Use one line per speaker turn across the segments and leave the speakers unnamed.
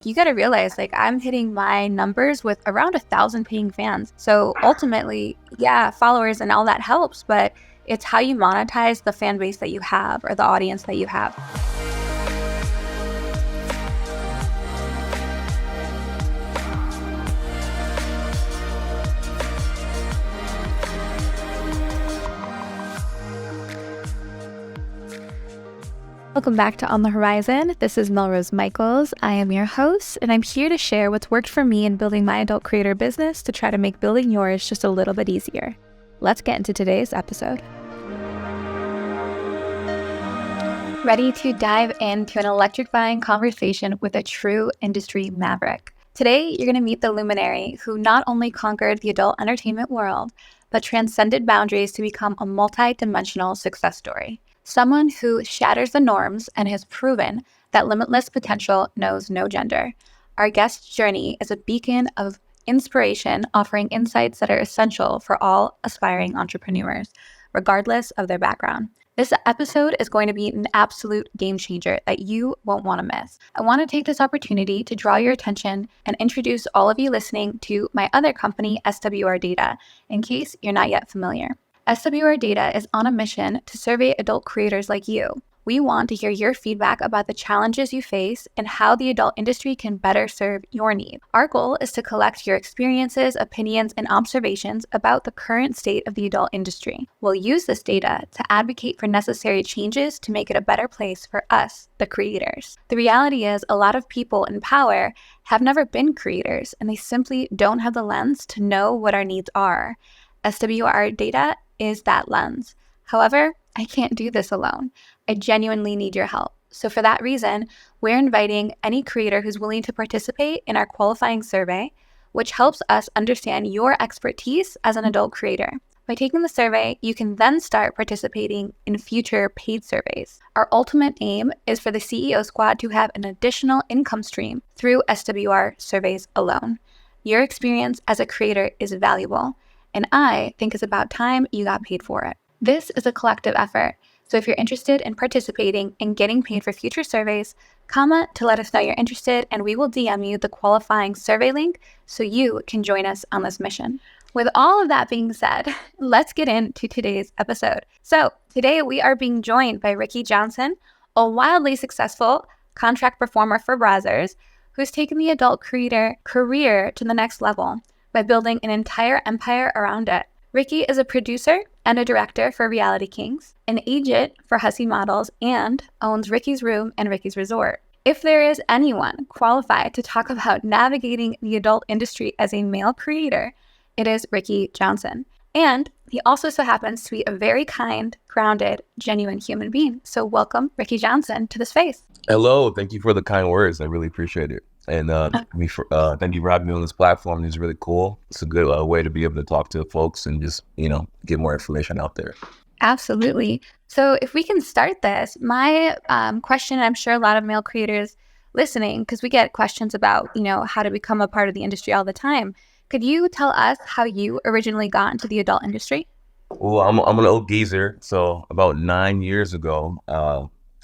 You got to realize, like, I'm hitting my numbers with around 1,000 paying fans. So ultimately, yeah, followers and all that helps, but it's how you monetize the fan base that you have or the audience that you have. Welcome back to On the Horizon. This is Melrose Michaels. I am your host, and I'm here to share what's worked for me in building my adult creator business to try to make building yours just a little bit easier. Let's get into today's episode. Ready to dive into an electrifying conversation with a true industry maverick. Today, you're going to meet the luminary who not only conquered the adult entertainment world, but transcended boundaries to become a multi-dimensional success story. Someone who shatters the norms and has proven that limitless potential knows no gender. Our guest's journey is a beacon of inspiration, offering insights that are essential for all aspiring entrepreneurs, regardless of their background. This episode is going to be an absolute game changer that you won't want to miss. I want to take this opportunity to draw your attention and introduce all of you listening to my other company, SWR Data, in case you're not yet familiar. SWR Data is on a mission to survey adult creators like you. We want to hear your feedback about the challenges you face and how the adult industry can better serve your needs. Our goal is to collect your experiences, opinions, and observations about the current state of the adult industry. We'll use this data to advocate for necessary changes to make it a better place for us, the creators. The reality is, a lot of people in power have never been creators, and they simply don't have the lens to know what our needs are. SWR Data is that lens. However, I can't do this alone. I genuinely need your help. So for that reason, we're inviting any creator who's willing to participate in our qualifying survey, which helps us understand your expertise as an adult creator. By taking the survey, you can then start participating in future paid surveys. Our ultimate aim is for the CEO squad to have an additional income stream through SWR surveys alone. Your experience as a creator is valuable, and I think it's about time you got paid for it. This is a collective effort, so if you're interested in participating and getting paid for future surveys, comment to let us know you're interested, and we will DM you the qualifying survey link so you can join us on this mission. With all of that being said, let's get into today's episode. So today we are being joined by Ricky Johnson, a wildly successful contract performer for Brazzers, who's taken the adult creator career to the next level by building an entire empire around it. Ricky is a producer and a director for Reality Kings, an agent for Hussy Models, and owns Ricky's Room and Ricky's Resort. If there is anyone qualified to talk about navigating the adult industry as a male creator, it is Ricky Johnson. And he also so happens to be a very kind, grounded, genuine human being. So welcome, Ricky Johnson, to the space.
Hello, thank you for the kind words. I really appreciate it. And thank you for having me on this platform. It's really cool. It's a good way to be able to talk to folks and just, get more information out there.
Absolutely. So if we can start this, my question, I'm sure a lot of male creators listening, because we get questions about, how to become a part of the industry all the time. Could you tell us how you originally got into the adult industry?
Well, I'm an old geezer. So about 9 years ago,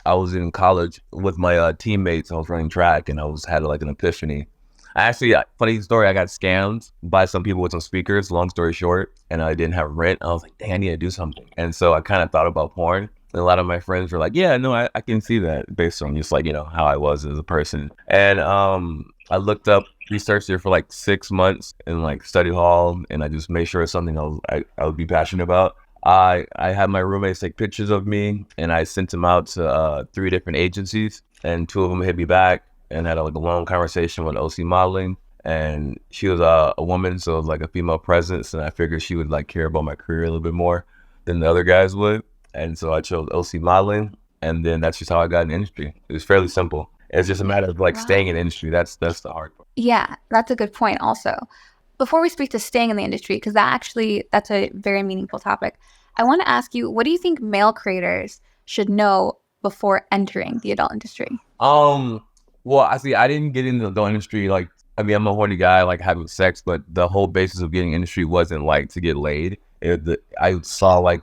I was in college with my teammates. I was running track and had like an epiphany. Funny story, I got scammed by some people with some speakers, long story short, and I didn't have rent. I was like, dang, I need to do something. And so I kind of thought about porn. And a lot of my friends were like, yeah, no, I can see that based on just like, how I was as a person. And I looked up, researched it for like 6 months in like study hall, and I just made sure it's something I would be passionate about. I had my roommates take pictures of me, and I sent them out to 3 different agencies, and 2 of them hit me back and had a long conversation with OC Modeling. And she was a woman, so it was like a female presence, and I figured she would like care about my career a little bit more than the other guys would. And so I chose OC Modeling, and then that's just how I got in the industry. It was fairly simple. It's just a matter of like staying in the industry. That's the hard part.
Yeah, that's a good point also. Before we speak to staying in the industry, because that's a very meaningful topic, I want to ask you, what do you think male creators should know before entering the adult industry?
Well, I didn't get into the adult industry I'm a horny guy, like having sex, but the whole basis of getting industry wasn't like to get laid. I saw like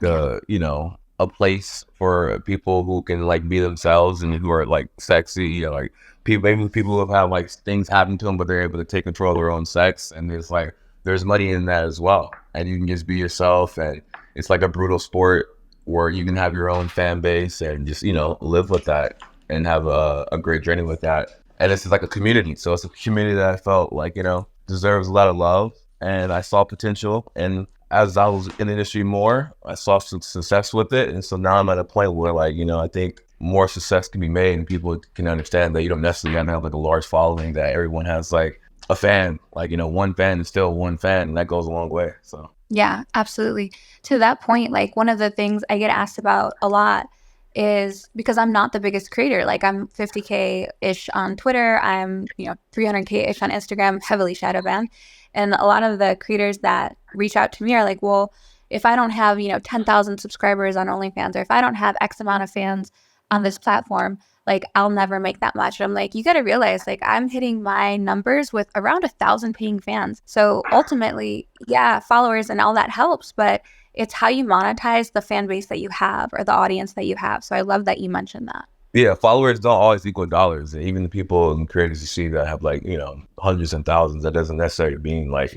a place for people who can like be themselves and who are like sexy, like people, maybe people who have had like things happen to them, but they're able to take control of their own sex. And there's money in that as well. And you can just be yourself. And it's like a brutal sport where you can have your own fan base and just, live with that and have a great journey with that. And it's just like a community. So it's a community that I felt like, deserves a lot of love. And I saw potential. And as I was in the industry more, I saw some success with it. And so now I'm at a point where like, I think more success can be made and people can understand that you don't necessarily have to have like a large following, that everyone has like a fan, like, one fan is still one fan, and that goes a long way. So
Yeah, absolutely. To that point, like one of the things I get asked about a lot is because I'm not the biggest creator. Like I'm 50K-ish on Twitter. I'm, 300K-ish on Instagram, heavily shadow banned. And a lot of the creators that reach out to me are like, well, if I don't have, 10,000 subscribers on OnlyFans, or if I don't have X amount of fans on this platform, like I'll never make that much. I'm like, you got to realize, like I'm hitting my numbers with around 1,000 paying fans. So ultimately, yeah, followers and all that helps, but it's how you monetize the fan base that you have or the audience that you have. So I love that you mentioned that.
yeah, followers don't always equal dollars. And even the people and creators you see that have like, hundreds and thousands, that doesn't necessarily mean like,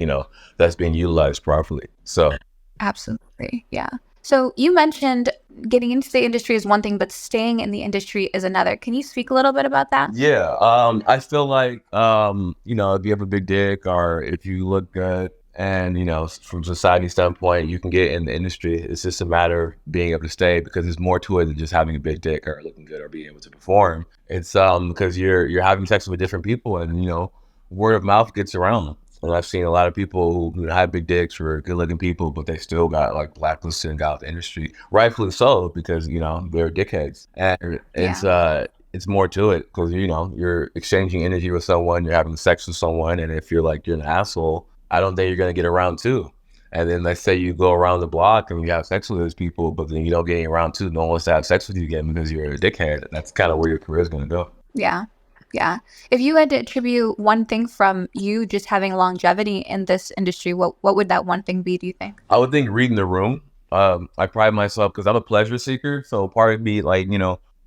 that's being utilized properly. So
Absolutely. Yeah. So you mentioned getting into the industry is one thing, but staying in the industry is another. Can you speak a little bit about that?
yeah, I feel like, if you have a big dick or if you look good and, from society standpoint, you can get in the industry. It's just a matter of being able to stay, because there's more to it than just having a big dick or looking good or being able to perform. It's because you're having sex with different people, and, word of mouth gets around. And I've seen a lot of people who have big dicks or good looking people, but they still got like blacklisted and got out the industry. Rightfully so, because, they're dickheads. And
Yeah.
it's more to it, because, you're exchanging energy with someone, you're having sex with someone. And if you're like, you're an asshole, I don't think you're going to get around two. And then let's say you go around the block and you have sex with those people, but then you don't get any around two. No one wants to have sex with you again because you're a dickhead. That's kind of where your career is going to go.
Yeah. Yeah. If you had to attribute one thing from you just having longevity in this industry, what would that one thing be, do you think?
I would think reading the room. I pride myself because I'm a pleasure seeker. So part of me, like,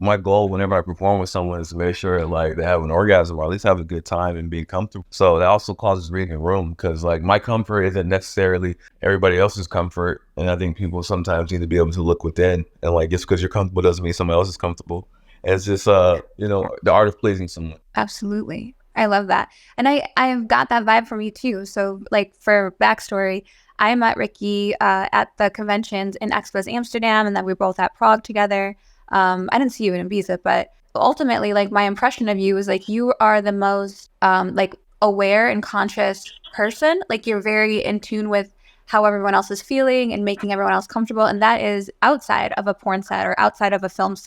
my goal whenever I perform with someone is to make sure like they have an orgasm or at least have a good time and be comfortable. So that also causes reading the room, because like my comfort isn't necessarily everybody else's comfort. And I think people sometimes need to be able to look within, and like just because you're comfortable doesn't mean someone else is comfortable. And it's just, the art of pleasing someone.
Absolutely. I love that. And I've got that vibe from you too. So like for backstory, I met Ricky at the conventions in Expos Amsterdam, and then we were both at Prague together. I didn't see you in Ibiza, but ultimately, like my impression of you is like you are the most like aware and conscious person. Like you're very in tune with how everyone else is feeling and making everyone else comfortable. And that is outside of a porn set or outside of a film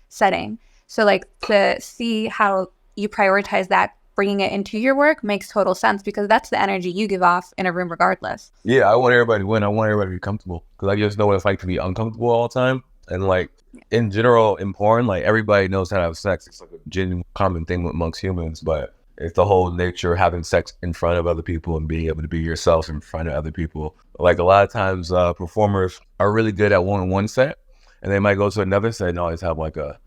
setting. So like to see how you prioritize that, bringing it into your work makes total sense, because that's the energy you give off in a room regardless.
Yeah, I want everybody to win. I want everybody to be comfortable, because I just know what it's like to be uncomfortable all the time. And like in general, in porn, like everybody knows how to have sex. It's like a genuine common thing amongst humans, but it's the whole nature of having sex in front of other people and being able to be yourself in front of other people. Like a lot of times performers are really good at one set, and they might go to another set and always have like a,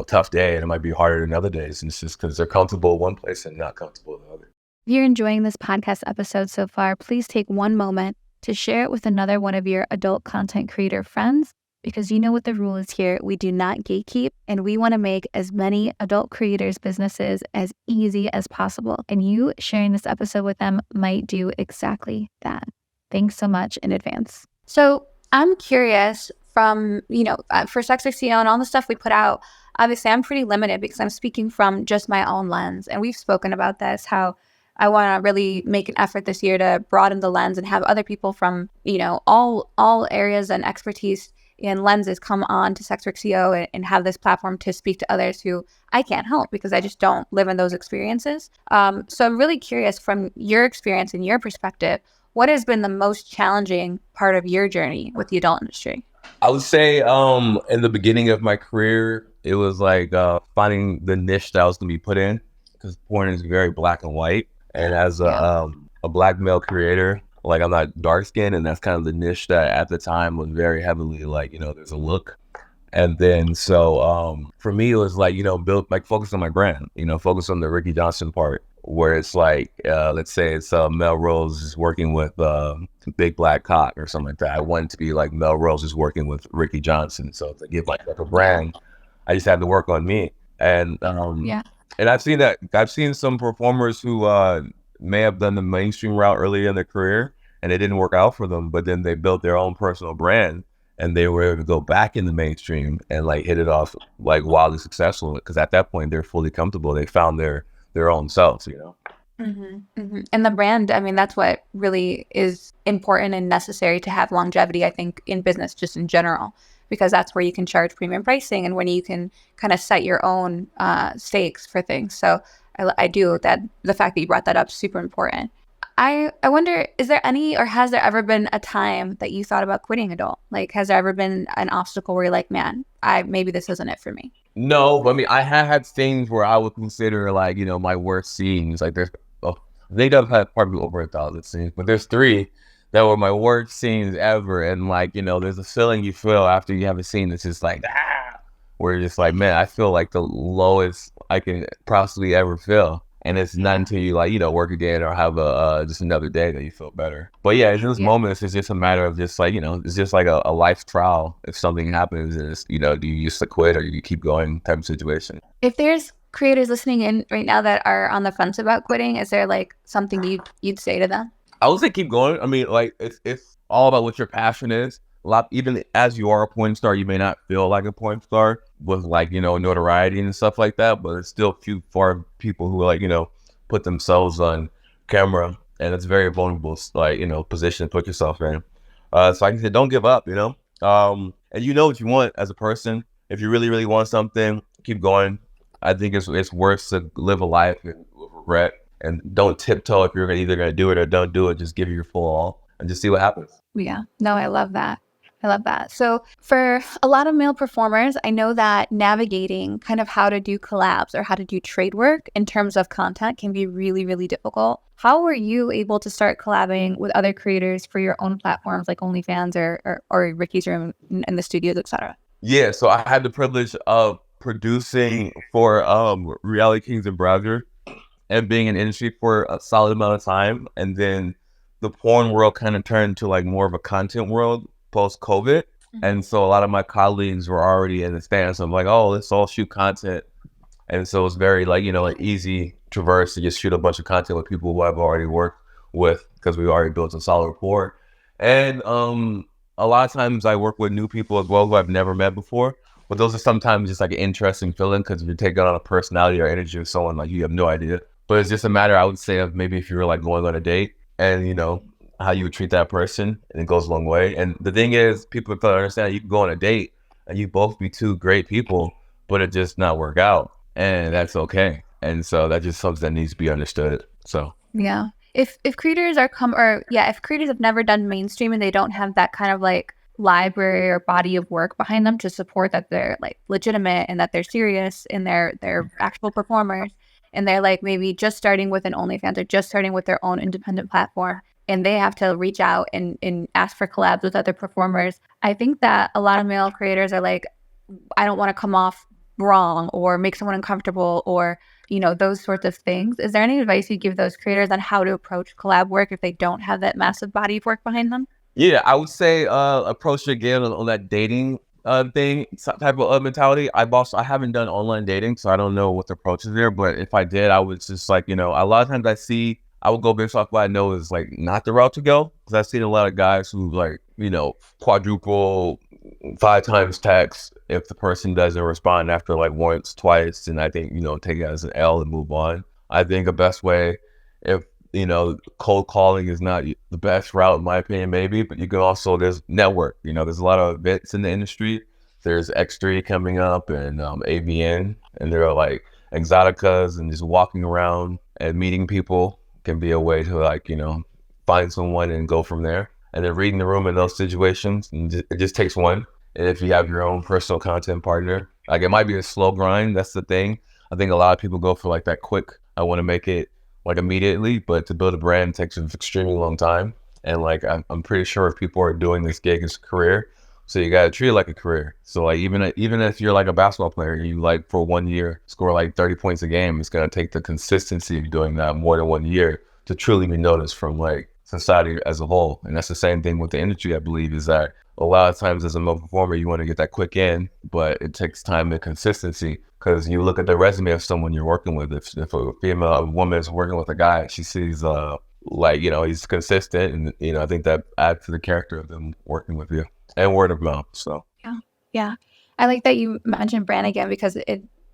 tough day, and it might be harder than other days. And it's just because they're comfortable in one place and not comfortable in the other.
If you're enjoying this podcast episode so far, please take one moment to share it with another one of your adult content creator friends, because you know what the rule is here. We do not gatekeep, and we want to make as many adult creators' businesses as easy as possible. And you sharing this episode with them might do exactly that. Thanks so much in advance. So I'm curious from, for SWCEO and all the stuff we put out, obviously I'm pretty limited because I'm speaking from just my own lens. And we've spoken about this, how I want to really make an effort this year to broaden the lens and have other people from, all areas and expertise and lenses come on to SWCEO and have this platform to speak to others who I can't help because I just don't live in those experiences. So I'm really curious, from your experience and your perspective, what has been the most challenging part of your journey with the adult industry?
I would say in the beginning of my career, it was like finding the niche that I was going to be put in, because porn is very black and white. And as a black male creator, like I'm not dark skinned, and that's kind of the niche that at the time was very heavily like, there's a look. And then for me, it was like, build, like, focus on my brand, focus on the Ricky Johnson part, where it's like, let's say it's Melrose is working with Big Black Cock or something like that. I wanted to be like Melrose is working with Ricky Johnson. So to give like a brand, I just had to work on me. And
Yeah.
and I've seen some performers who may have done the mainstream route earlier in their career and it didn't work out for them, but then they built their own personal brand and they were able to go back in the mainstream and like hit it off like wildly successful, because at that point they're fully comfortable. They found their own selves.
And the brand, I mean, that's what really is important and necessary to have longevity, I think, in business just in general, because that's where you can charge premium pricing and when you can kind of set your own stakes for things. So I do that. The fact that you brought that up is super important. I wonder, is there any, or has there ever been a time that you thought about quitting adult? Like, has there ever been an obstacle where you're like, man, maybe this isn't it for me?
No, but I mean, I have had things where I would consider like, my worst scenes. Like they don't have probably over 1,000 scenes, but there's 3 that were my worst scenes ever. And like, there's a feeling you feel after you have a scene that's just like, where you're just like, man, I feel like the lowest I can possibly ever feel. And it's not until you like, work again or have just another day that you feel better. But yeah, in those moments, it's just a matter of just like, it's just like a life trial. If something happens, it's, do you just quit or you keep going type of situation.
If there's creators listening in right now that are on the fence about quitting, is there like something you'd say to them?
I would say keep going. I mean, like it's all about what your passion is. A lot, even as you are a porn star, you may not feel like a porn star with like, notoriety and stuff like that, but it's still few for people who like, put themselves on camera, and it's very vulnerable, like, position to put yourself in. So like I said, don't give up, and you know what you want as a person. If you really, really want something, keep going. I think it's worse to live a life with regret, and don't tiptoe if you're either going to do it or don't do it. Just give it your full all and just see what happens.
Yeah, no, I love that. I love that. So for a lot of male performers, I know that navigating kind of how to do collabs or how to do trade work in terms of content can be really, really difficult. How were you able to start collabing with other creators for your own platforms like OnlyFans or Ricky's Room in the studios, etc.?
Yeah, so I had the privilege of producing for Reality Kings and Browser and being in industry for a solid amount of time. And then the porn world kind of turned to like more of a content world post-COVID. And so a lot of my colleagues were already in the stance of like, oh, let's all shoot content. And so it's very like, like easy traverse to just shoot a bunch of content with people who I've already worked with because we already built a solid rapport. And a lot of times I work with new people as well who I've never met before. But those are sometimes just like an interesting feeling because you're taking on a personality or energy of someone like you have no idea. But it's just a matter, I would say, of maybe if you were like going on a date and, how you would treat that person, and it goes a long way. And the thing is, people have to understand you can go on a date and you both be 2 great people, but it just not work out, and that's okay. And so that just something that needs to be understood. So
yeah, if creators if creators have never done mainstream and they don't have that kind of like library or body of work behind them to support that they're like legitimate and that they're serious and they're actual performers, and they're like maybe just starting with an OnlyFans or just starting with their own independent platform, and they have to reach out and ask for collabs with other performers. I think that a lot of male creators are like, I don't want to come off wrong or make someone uncomfortable or, those sorts of things. Is there any advice you give those creators on how to approach collab work if they don't have that massive body of work behind them?
yeah, I would say approach it again on that dating thing, type of mentality. I haven't done online dating, so I don't know what the approach is there. But if I did, I would just like, a lot of times I would go based off what I know is like not the route to go, because I've seen a lot of guys who like, quadruple 5 times text if the person doesn't respond after like once, twice, and I think, take it as an L and move on. I think the best way, if cold calling is not the best route in my opinion, maybe, but you can also, there's network, there's a lot of events in the industry. There's X3 coming up and AVN, and there are like Exoticas, and just walking around and meeting people can be a way to like, find someone and go from there. And then reading the room in those situations, and it just takes one. And if you have your own personal content partner, like it might be a slow grind. That's the thing. I think a lot of people go for like that quick, I want to make it like immediately, but to build a brand takes an extremely long time. And like, I'm pretty sure if people are doing this gig as a career, So you gotta treat it like a career. So like even if you're like a basketball player, you like for 1 year score like 30 points a game, it's gonna take the consistency of doing that more than 1 year to truly be noticed from like society as a whole. And that's the same thing with the industry, I believe, is that a lot of times as a male performer, you want to get that quick in, but it takes time and consistency because you look at the resume of someone you're working with. If a woman is working with a guy, she sees like, he's consistent, and I think that adds to the character of them working with you and word of mouth. So
Yeah. Yeah. I like that you mentioned brand again because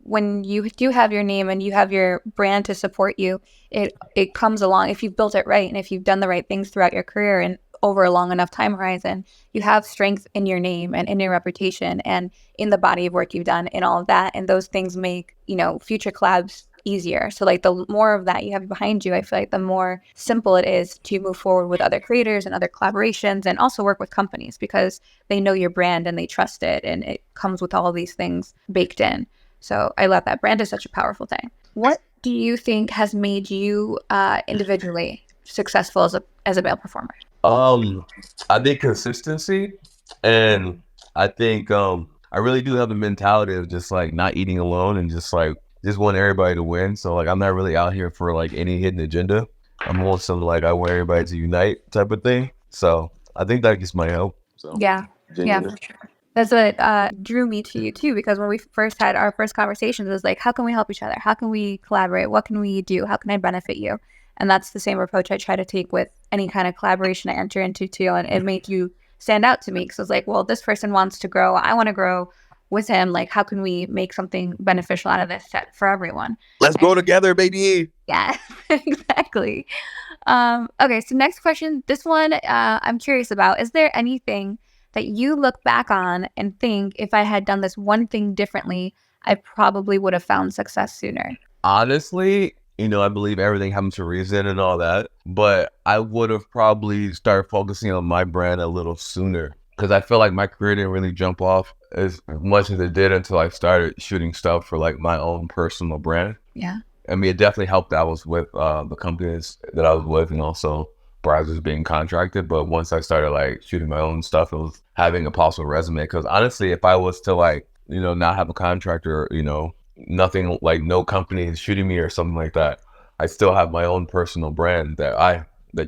when you do have your name and you have your brand to support you, it comes along if you've built it right and if you've done the right things throughout your career and over a long enough time horizon, you have strength in your name and in your reputation and in the body of work you've done and all of that. And those things make, future collabs easier. So like the more of that you have behind you, I feel like the more simple it is to move forward with other creators and other collaborations and also work with companies because they know your brand and they trust it and it comes with all these things baked in. So I love that. Brand is such a powerful thing. What do you think has made you individually successful as a male performer?
I think consistency, and I think I really do have the mentality of just like not eating alone and just want everybody to win. So like I'm not really out here for like any hidden agenda. I'm more some like I want everybody to unite type of thing. So I think that gets my help. So
Yeah. Yeah,
genuinely.
for sure. That's what drew me to you too, because when we first had our first conversations, it was like, how can we help each other? How can we collaborate? What can we do? How can I benefit you? And that's the same approach I try to take with any kind of collaboration I enter into too. And it made you stand out to me because it's like, well, this person wants to grow. I want to grow with him. Like, how can we make something beneficial out of this set for everyone?
Let's
And
grow together, baby.
yeah, exactly. Okay, so next question. This one I'm curious about. Is there anything that you look back on and think if I had done this one thing differently, I probably would have found success sooner?
Honestly, I believe everything happens for a reason and all that, but I would have probably started focusing on my brand a little sooner because I feel like my career didn't really jump off as much as it did until I started shooting stuff for like my own personal brand.
Yeah.
I mean, it definitely helped that I was with the companies that I was with and also where I was being contracted. But once I started like shooting my own stuff, it was having a possible resume. Because honestly, if I was to like, not have a contractor, nothing like no company is shooting me or something like that, I still have my own personal brand that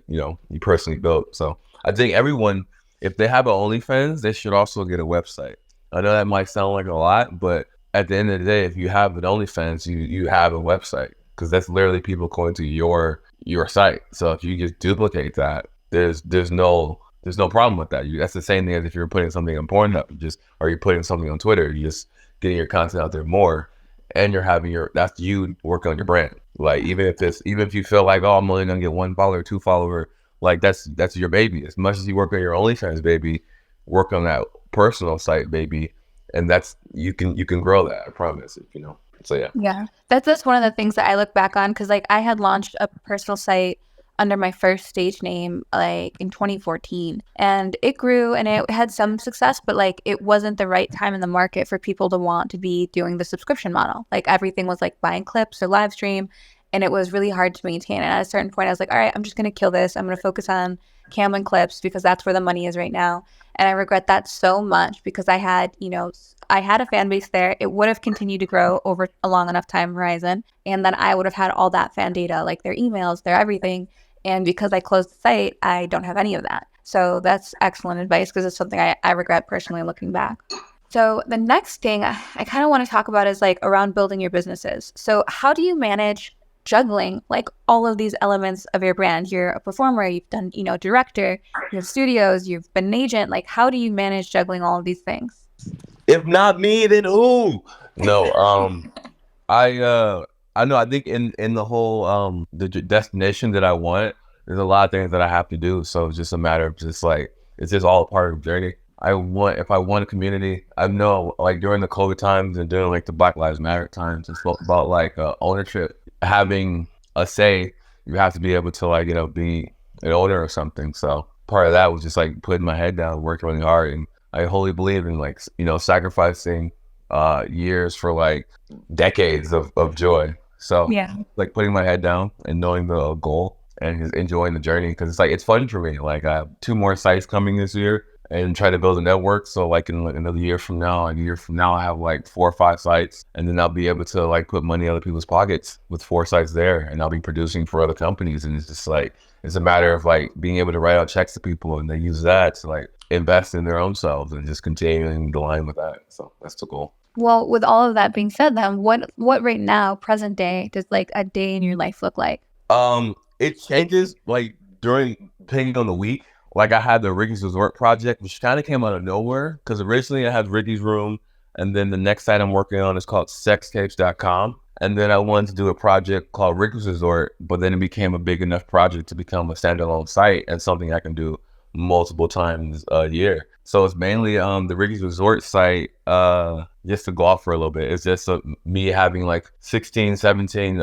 you personally built. So I think everyone, if they have an OnlyFans, they should also get a website. I know that might sound like a lot, but at the end of the day, if you have an OnlyFans, you have a website because that's literally people going to your site. So if you just duplicate that, there's no problem with that. That's the same thing as if you're putting something on Pornhub, or you're putting something on Twitter. You're just getting your content out there more, and you're having that's you working on your brand. Like even if you feel like, oh, I'm only gonna get 1 follower, 2 follower, like that's your baby. As much as you work on your OnlyFans baby, work on that personal site baby, and that's you can grow that. I promise. So yeah.
Yeah. That's one of the things that I look back on because like I had launched a personal site under my first stage name like in 2014 and it grew and it had some success, but like it wasn't the right time in the market for people to want to be doing the subscription model. Like everything was like buying clips or live stream and it was really hard to maintain. And at a certain point I was like, all right, I'm just going to kill this. I'm going to focus on cam and clips because that's where the money is right now. And I regret that so much because I had a fan base there. It would have continued to grow over a long enough time horizon. And then I would have had all that fan data, like their emails, their everything. And because I closed the site, I don't have any of that. So that's excellent advice because it's something I regret personally looking back. So the next thing I kind of want to talk about is like around building your businesses. So how do you manage juggling like all of these elements of your brand? You're a performer, you've done, director, you have studios, you've been an agent. Like how do you manage juggling all of these things?
If not me, then who? No, I know. I think in the whole the destination that I want, there's a lot of things that I have to do. So it's just a matter of just like it's just all a part of the journey. If I want a community, I know like during the COVID times and during like the Black Lives Matter times, it's about like ownership, having a say. You have to be able to like be an owner or something. So part of that was just like putting my head down, working really hard, and I wholly believe in like sacrificing years for like decades of joy. So
Yeah.
like putting my head down and knowing the goal and just enjoying the journey because it's fun for me. Like I have 2 more sites coming this year and try to build a network. So like in like another year from now, a year from now, I have like 4 or 5 sites, and then I'll be able to like put money in other people's pockets with 4 sites there, and I'll be producing for other companies. And it's just like, it's a matter of like being able to write out checks to people, and they use that to like invest in their own selves and just continuing the line with that. So that's the goal.
Well, with all of that being said, then what right now, present day, does like a day in your life look like?
It changes like during depending on the week. Like I had the Ricky's Resort project, which kind of came out of nowhere because originally I had Ricky's Room, and then the next site I'm working on is called sextapes.com. And then I wanted to do a project called Ricky's Resort, but then it became a big enough project to become a standalone site and something I can do multiple times a year. So it's mainly the Ricky's Resort site, just to go off for a little bit. It's just me having like 16, 17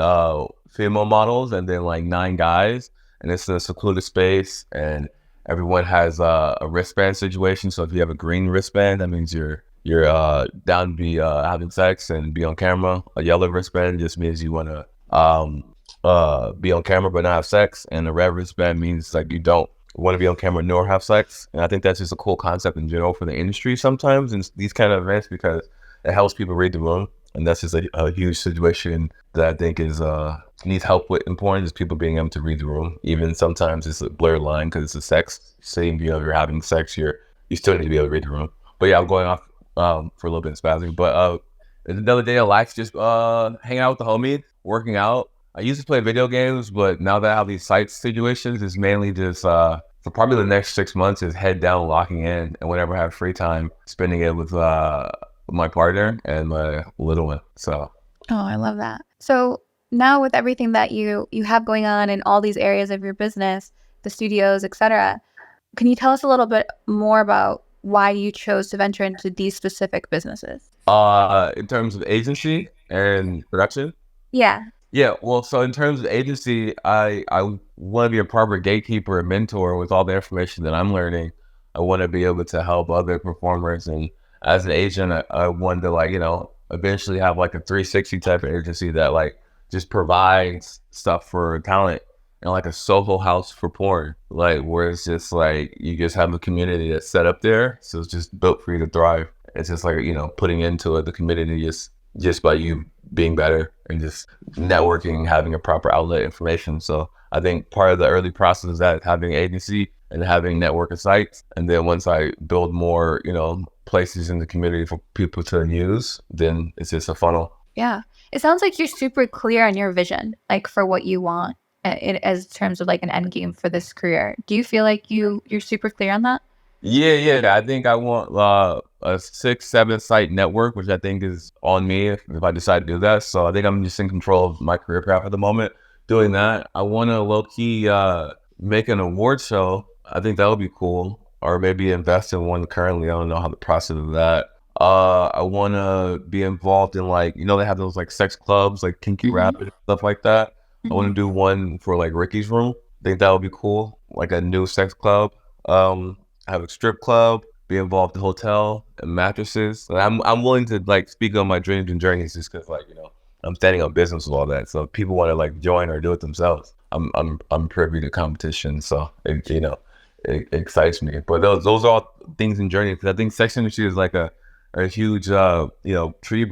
female models and then like 9 guys. And it's a secluded space, and everyone has a wristband situation. So if you have a green wristband, that means you're down to be having sex and be on camera. A yellow wristband just means you want to be on camera but not have sex, and a red wristband means like you don't want to be on camera nor have sex. And I think that's just a cool concept in general for the industry sometimes in these kind of events, because it helps people read the room. And that's just a huge situation that I think is needs help with important, is people being able to read the room. Even sometimes it's a blurred line because it's a sex scene. You know, if you're having sex, you still need to be able to read the room. But yeah, I'm going off for a little bit of spazzing. But another day of life, just hanging out with the homies, working out. I used to play video games, but now that I have these site situations, it's mainly just for probably the next 6 months is head down, locking in, and whenever I have free time, spending it with my partner and my little one. So.
Oh, I love that. So now with everything that you have going on in all these areas of your business, the studios, etc., can you tell us a little bit more about why you chose to venture into these specific businesses?
In terms of agency and production?
Yeah.
Yeah, well, so in terms of agency, I want to be a proper gatekeeper and mentor with all the information that I'm learning. I want to be able to help other performers, and as an agent, I wanted to like, eventually have like a 360 type of agency that like just provides stuff for talent, and like a Soho house for porn, like where it's just like you just have a community that's set up there, so it's just built for you to thrive. It's just like putting into it the community just by you being better and just networking, having a proper outlet information. So I think part of the early process is that having agency and having network of sites, and then once I build more places in the community for people to use, then it's just a funnel.
Yeah. It sounds like you're super clear on your vision, like for what you want as terms of like an end game for this career. Do you feel like you're super clear on that?
Yeah. I think I want a 6-7 site network, which I think is on me if I decide to do that. So I think I'm just in control of my career path at the moment doing that. I want to low key make an award show. I think that would be cool. Or maybe invest in one currently. I don't know how the process of that. I want to be involved in like, they have those like sex clubs, like Kinky Rabbit and stuff like that. I want to do one for like Ricky's Room. I think that would be cool. Like a new sex club. Have a strip club, be involved in hotel and mattresses. And I'm willing to like speak on my dreams and journeys just because like, I'm standing on business with all that. So if people want to like join or do it themselves, I'm privy to competition. So it excites me. But those are all things in journey, because I think sex industry is like a huge tree,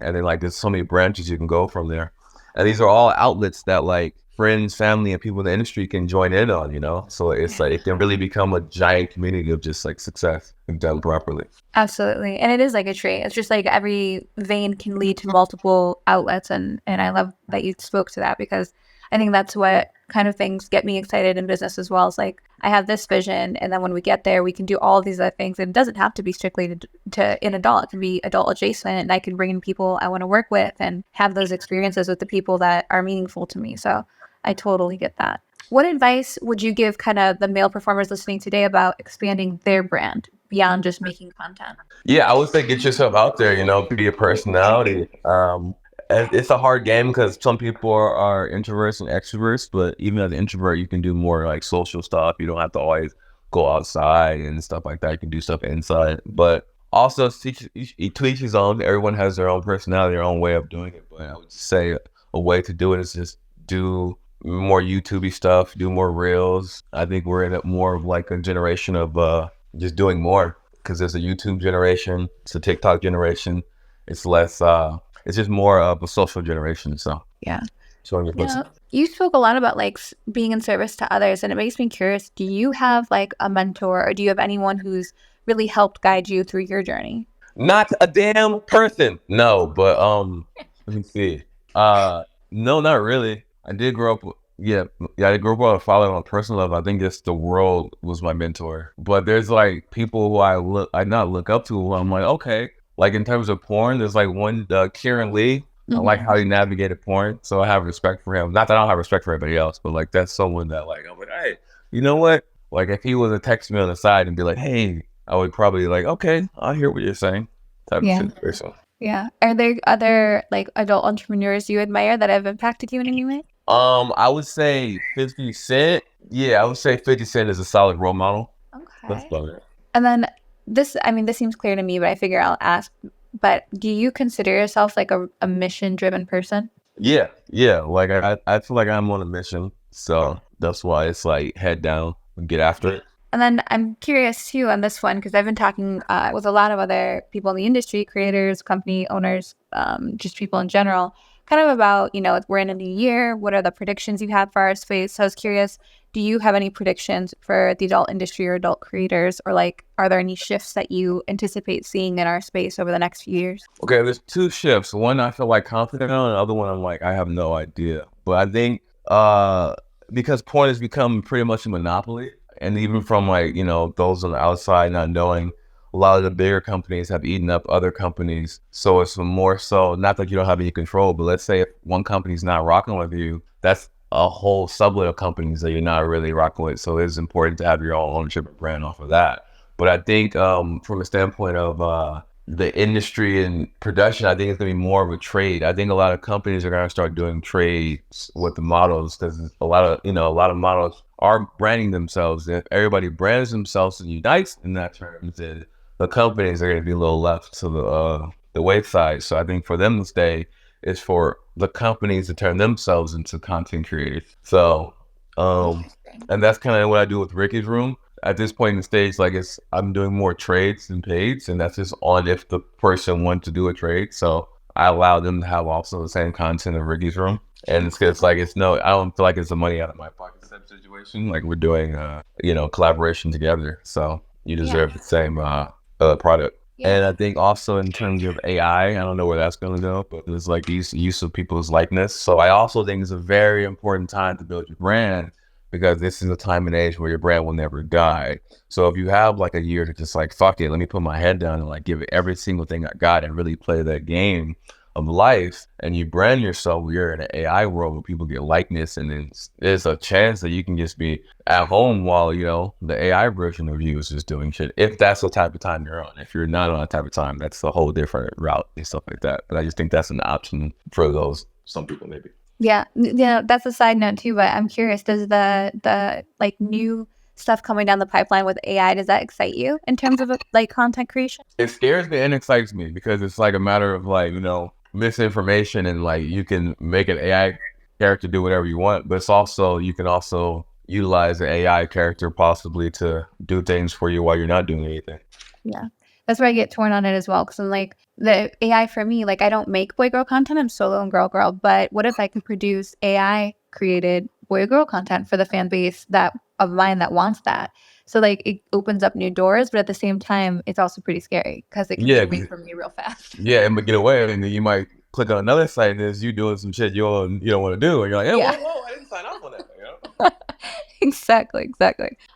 and then like there's so many branches you can go from there. And these are all outlets that like friends, family, and people in the industry can join in on, so it's like it can really become a giant community of just like success if done properly.
Absolutely. And it is like a tree. It's just like every vein can lead to multiple outlets, and I love that you spoke to that, because I think that's what kind of things get me excited in business as well. It's like I have this vision, and then when we get there, we can do all these other things. And it doesn't have to be strictly to in adult. It can be adult adjacent, and I can bring in people I want to work with and have those experiences with the people that are meaningful to me. So I totally get that. What advice would you give kind of the male performers listening today about expanding their brand beyond just making content?
Yeah, I would say get yourself out there, be a personality. And it's a hard game because some people are introverts and extroverts, but even as an introvert, you can do more like social stuff. You don't have to always go outside and stuff like that. You can do stuff inside, but also to each his own. Everyone has their own personality, their own way of doing it. But I would say a way to do it is just do more YouTube-y stuff, do more reels. I think we're in more of like a generation of just doing more because there's a YouTube generation, it's a TikTok generation. It's less. It's just more of a social generation. So
Yeah.
showing your foot.
You spoke a lot about like being in service to others, and it makes me curious. Do you have like a mentor, or do you have anyone who's really helped guide you through your journey?
Not a damn person. No, but let me see. No, not really. I did grow up. Yeah, yeah. I grew up with a father on a personal level. I think just the world was my mentor. But there's like people who I not look up to. Who I'm like, okay. Like in terms of porn, there's like one Kieran Lee. I like how he navigated porn, so I have respect for him. Not that I don't have respect for everybody else, but like that's someone that like I'm like, hey, you know what? Like if he was to text me on the side and be like, hey, I would probably like, okay, I hear what you're saying, type of
Yeah.
situation.
Yeah. Are there other like adult entrepreneurs you admire that have impacted you in any way?
I would say 50 Cent. Yeah, I would say 50 Cent is a solid role model. That's
Okay.
about it.
And then this, I mean, this seems clear to me, but I figure I'll ask. But do you consider yourself like a mission-driven person?
Yeah, yeah. Like I feel like I'm on a mission, so that's why it's like head down and get after it.
And then I'm curious too on this one because I've been talking with a lot of other people in the industry, creators, company owners, just people in general, kind of about, we're in a new year. What are the predictions you have for our space? So I was curious, do you have any predictions for the adult industry or adult creators? Or like, are there any shifts that you anticipate seeing in our space over the next few years?
Okay, there's two shifts. One I feel like confident on, and the other one I'm like, I have no idea. But I think because porn has become pretty much a monopoly, and even from like, those on the outside not knowing, a lot of the bigger companies have eaten up other companies. So it's more so, not that you don't have any control, but let's say if one company's not rocking with you, that's a whole sublet of companies that you're not really rocking with. So it's important to have your own ownership and brand off of that. But I think from a standpoint of the industry and production, I think it's gonna be more of a trade. I think a lot of companies are gonna start doing trades with the models because a lot of models are branding themselves. If everybody brands themselves and unites in that terms, then the companies are gonna be a little left to the wayside. So I think for them to stay is for the companies to turn themselves into content creators. So and that's kind of what I do with Ricky's Room at this point in the stage. Like I'm doing more trades than paids, and that's just on if the person wants to do a trade. So I allow them to have also the same content in Ricky's Room, and it's like I don't feel like it's a money out of my pocket type situation. Like we're doing collaboration together, so you deserve the same product. And I think also in terms of AI, I don't know where that's going to go, but there's like use of people's likeness. So I also think it's a very important time to build your brand because this is a time and age where your brand will never die. So if you have like a year to just like, fuck it, let me put my head down and like give it every single thing I got and really play that game of life, and you brand yourself, you're in an AI world where people get likeness, and then there's a chance that you can just be at home while the AI version of you is just doing shit. If that's the type of time you're on. If you're not on that type of time, that's a whole different route and stuff like that. But I just think that's an option for some people maybe.
Yeah, that's a side note too. But I'm curious, does the like new stuff coming down the pipeline with AI, does that excite you in terms of like content creation?
It scares me and excites me because it's like a matter of like misinformation, and like you can make an AI character do whatever you want, but it's also you can also utilize an AI character possibly to do things for you while you're not doing anything.
Yeah, that's where I get torn on it as well, because I'm like, the AI for me, like I don't make boy girl content, I'm solo and girl, but what if I can produce AI created boy girl content for the fan base of mine that wants that? So like it opens up new doors, but at the same time, it's also pretty scary because it can get away from me real fast.
Yeah, and get away, and then you might click on another site and there's you doing some shit you don't want to do, and you're like, hey, whoa, I didn't sign up for that.
Exactly.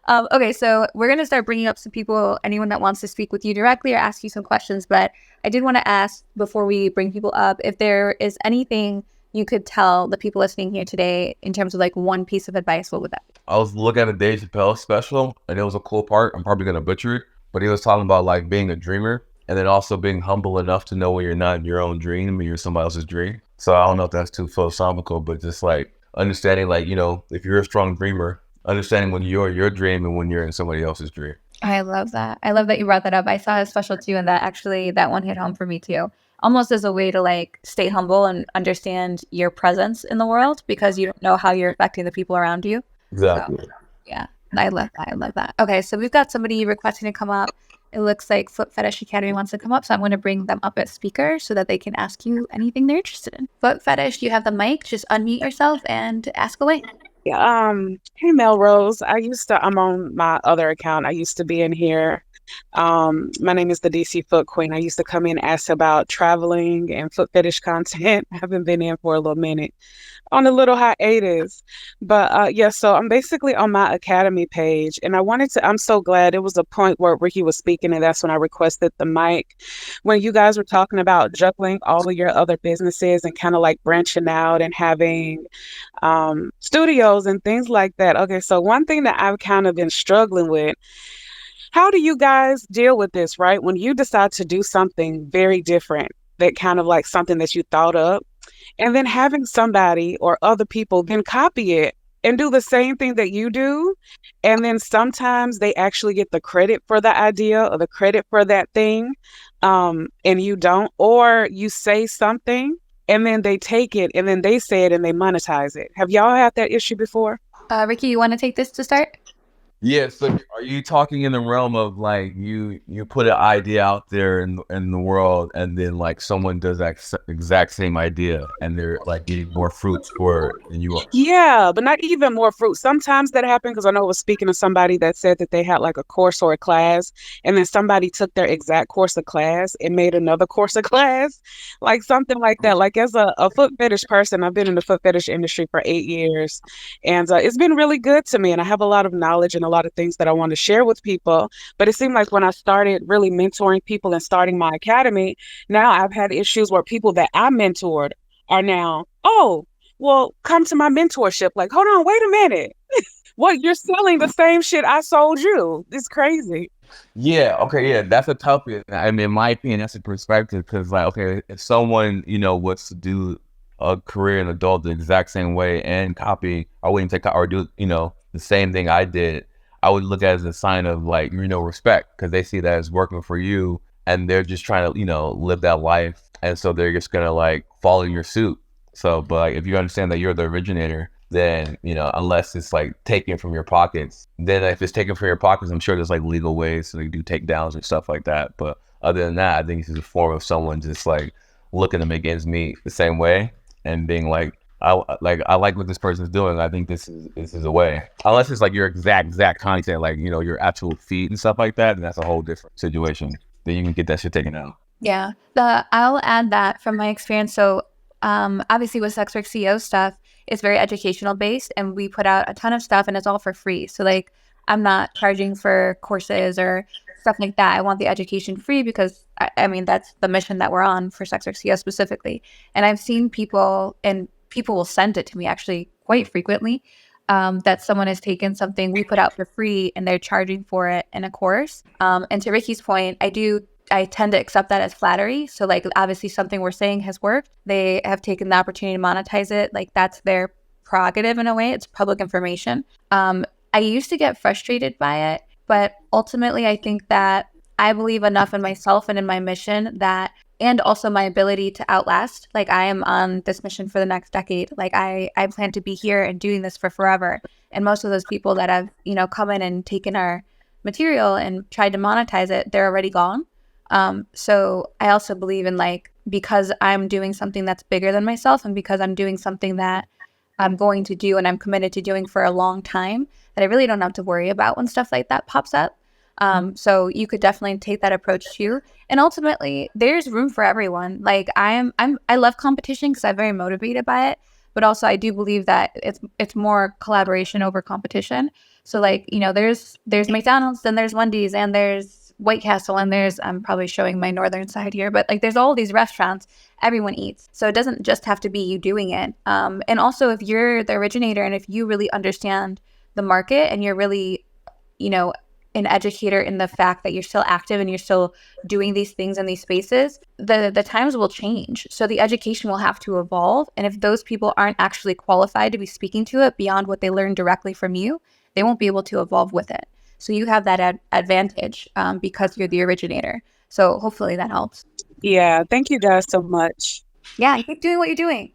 Okay, so we're going to start bringing up some people, anyone that wants to speak with you directly or ask you some questions. But I did want to ask before we bring people up, if there is anything you could tell the people listening here today in terms of like one piece of advice, what would that be?
I was looking at a Dave Chappelle special, and it was a cool part. I'm probably going to butcher it, but he was talking about like being a dreamer and then also being humble enough to know when you're not in your own dream and you're somebody else's dream. So I don't know if that's too philosophical, but just like understanding like, if you're a strong dreamer, understanding when you're your dream and when you're in somebody else's dream.
I love that. I love that you brought that up. I saw his special too, and that one hit home for me too. Almost as a way to like stay humble and understand your presence in the world because you don't know how you're affecting the people around you.
Exactly.
So, yeah. I love that. I love that. Okay, so we've got somebody requesting to come up. It looks like Foot Fetish Academy wants to come up, so I'm going to bring them up as speaker so that they can ask you anything they're interested in. Foot Fetish, you have the mic. Just unmute yourself and ask away.
Yeah, hey Melrose. I'm on my other account. I used to be in here. My name is the DC Foot Queen. I used to come in and ask about traveling and foot fetish content. I haven't been in for a little minute on a little hiatus. But yeah, so I'm basically on my academy page and I'm so glad it was a point where Ricky was speaking and that's when I requested the mic. When you guys were talking about juggling all of your other businesses and kind of like branching out and having studios and things like that. Okay, so one thing that I've kind of been struggling with, how do you guys deal with this, right? When you decide to do something very different, that kind of like something that you thought up, and then having somebody or other people then copy it and do the same thing that you do. And then sometimes they actually get the credit for the idea or the credit for that thing, and you don't, or you say something and then they take it and then they say it and they monetize it. Have y'all had that issue before?
Ricky, you want to take this to start?
Yeah, so are you talking in the realm of like you put an idea out there in the world and then like someone does that exact same idea and they're like getting more fruits for it than you are?
Yeah, but not even more fruit. Sometimes that happened because I know I was speaking to somebody that said that they had like a course or a class, and then somebody took their exact course of class and made another course of class, like something like that. Like as a foot fetish person, I've been in the foot fetish industry for 8 years, and it's been really good to me. And I have a lot of knowledge and a lot of things that I want to share with people. But it seemed like when I started really mentoring people and starting my academy, now I've had issues where people that I mentored are now, oh, well, come to my mentorship. Like, hold on, wait a minute. What, you're selling the same shit I sold you? It's crazy.
Yeah, okay, yeah, that's a tough one. I mean, in my opinion, that's a perspective because, like, okay, if someone, was to do a career in adult the exact same way and copy, I wouldn't take or do, the same thing I did, I would look at it as a sign of, like, respect because they see that as working for you and they're just trying to, live that life. And so they're just going to, like, follow your suit. So, but like, if you understand that you're the originator, then unless it's like taken from your pockets, then if it's taken from your pockets, I'm sure there's like legal ways to like, do takedowns and stuff like that. But other than that, I think it's a form of someone just like looking to make ends meet the same way and being like, I like what this person's doing. I think this is a way. Unless it's like your exact content, like your actual feed and stuff like that, then that's a whole different situation. Then you can get that shit taken out.
Yeah. I'll add that from my experience. So obviously with SWCEO stuff, it's very educational based and we put out a ton of stuff and it's all for free. So like I'm not charging for courses or stuff like that. I want the education free because I mean that's the mission that we're on for SWCEO specifically. And I've seen people and people will send it to me actually quite frequently, that someone has taken something we put out for free and they're charging for it in a course. And to Ricky's point, I tend to accept that as flattery. So like obviously something we're saying has worked. They have taken the opportunity to monetize it. Like that's their prerogative in a way. It's public information. I used to get frustrated by it, but ultimately I think that I believe enough in myself and in my mission that, and also my ability to outlast. Like I am on this mission for the next decade. Like I plan to be here and doing this for forever. And most of those people that have, come in and taken our material and tried to monetize it, they're already gone. So I also believe in like, because I'm doing something that's bigger than myself and because I'm doing something that I'm going to do and I'm committed to doing for a long time, that I really don't have to worry about when stuff like that pops up. So you could definitely take that approach too. And ultimately there's room for everyone. Like I love competition because I'm very motivated by it, but also I do believe that it's more collaboration over competition. So like, there's McDonald's, then there's Wendy's, and there's White Castle, and I'm probably showing my northern side here, but like there's all these restaurants, everyone eats. So it doesn't just have to be you doing it. And also if you're the originator and if you really understand the market and you're really, an educator in the fact that you're still active and you're still doing these things in these spaces, the times will change. So the education will have to evolve. And if those people aren't actually qualified to be speaking to it beyond what they learn directly from you, they won't be able to evolve with it. So you have that advantage because you're the originator. So hopefully that helps.
Yeah, thank you guys so much.
Yeah, keep doing what you're doing.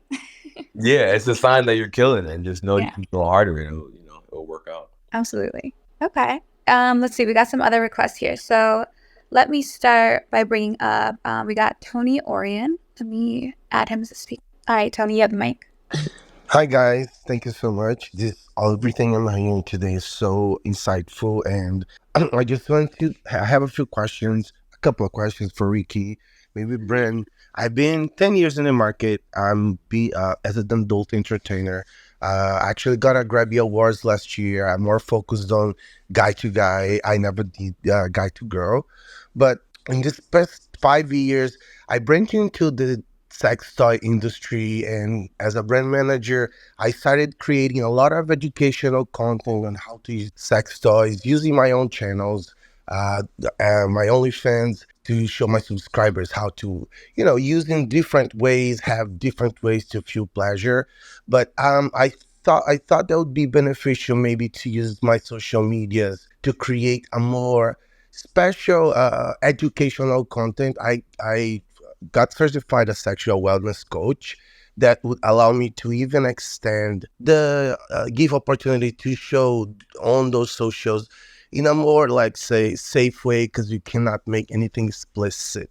Yeah, it's a sign that you're killing it and just know you
Yeah,
can go harder and it'll work out.
absolutely. Okay. Let's see. We got some other requests here. So let me start by bringing up. We got Tony Orion. Let me add him as a speaker. All right, Tony, you have the mic.
Hi guys, thank you so much. Everything I'm hearing today is so insightful, and I just want to have a few questions, a couple of questions for Ricky, maybe Bren. I've been 10 years in the market. I'm be as an adult entertainer. I actually got a Grabby Awards last year. I'm more focused on guy to guy. I never did guy to girl, but in this past 5 years, I branched into the sex toy industry, and as a brand manager I started creating a lot of educational content on how to use sex toys using my own channels, my OnlyFans, to show my subscribers how to, use in different ways, have different ways to feel pleasure. But I thought that would be beneficial maybe to use my social medias to create a more special educational content. I got certified as sexual wellness coach that would allow me to even extend the give opportunity to show on those socials in a more, like, say, safe way, because you cannot make anything explicit,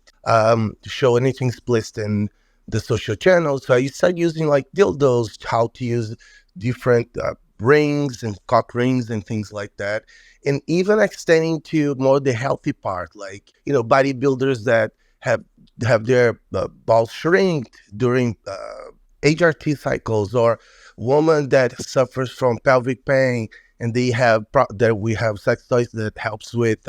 show anything explicit in the social channels. So I started using like dildos, how to use different rings and cock rings and things like that, and even extending to more the healthy part, like, bodybuilders that have their balls shrink during HRT cycles, or woman that suffers from pelvic pain, and that we have sex toys that helps with